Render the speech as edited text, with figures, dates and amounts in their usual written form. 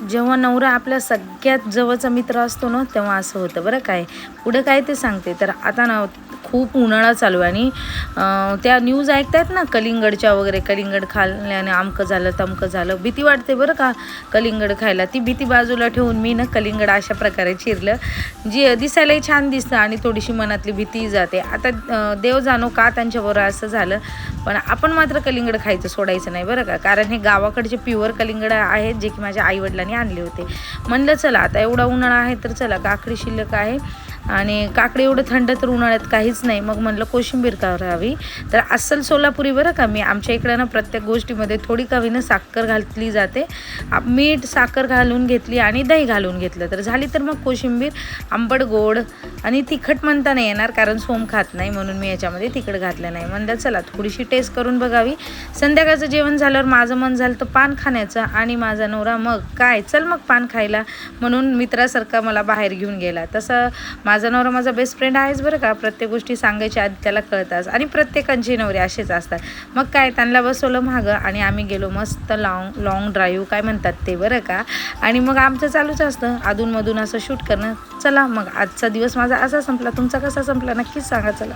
जेव्हा नवरा आपल्या सगळ्यात जवळचा मित्र असतो ना तेव्हा असं होतं बरं. काय पुढे काय ते सांगते. तर आता ना खूप उन्हाळा चालू आहे आणि त्या न्यूज ऐकतायत ना कलिंगडच्या वगैरे, कलिंगड खाल्ल्याने अमकं झालं तमकं झालं. भीती वाटते बरं का कलिंगड खायला. ती भीती बाजूला ठेवून मी ना कलिंगड अशा प्रकारे चिरलं, जी दिसायलाही छान दिसतं आणि थोडीशी मनातली भीती जाते. आता देव जाणो का त्यांच्याबरोबर असं झालं, पण आपण मात्र कलिंगड खायचं सोडायचं नाही बरं का. कारण हे गावाकडचे प्युअर कलिंगड आहेत जे की माझ्या आईवडिलांनी आणले होते. म्हणलं चला आता एवढा उन्हाळा आहे तर चला काकडी शिल्लक आहे आणि काकडी एवढं थंड तर उन्हाळ्यात काहीच नाही. मग म्हणलं कोशिंबीर करावी. तर अस्सल सोलापुरी बरं का. मी आमच्या इकडं ना प्रत्येक गोष्टीमध्ये थोडी का होईना साखर घातली जाते. मीठ साखर घालून घेतली आणि दही घालून घेतलं तर झाली. तर मग कोशिंबीर आंबट गोड आणि तिखट म्हणता नाही येणार कारण सोम खात नाही म्हणून मी याच्यामध्ये तिखट घातलं नाही. म्हणलं चला थोडीशी टेस्ट करून बघावी. संध्याकाळचं जेवण झाल्यावर माझं मन झालं तर पान खाण्याचं आणि माझा नवरा मग काय चल मग पान खायला म्हणून मित्रासारखा मला बाहेर घेऊन गेला. तसं माझा नवरा माझा बेस्ट फ्रेंड आहेच बरं का. प्रत्येक गोष्टी सांगायच्या आधी त्याला कळतात आणि प्रत्येकांचे नवरे असेच असतात. मग काय त्यांना बसवलं मागं आणि आम्ही गेलो मस्त लॉंग ड्राईव्ह काय म्हणतात ते बरं का. आणि मग आमचं चालूच असतं अधूनमधून असं शूट करणं. चला मग आजचा दिवस माझा असा संपला. तुमचा कसा संपला नक्कीच सांगा. चला.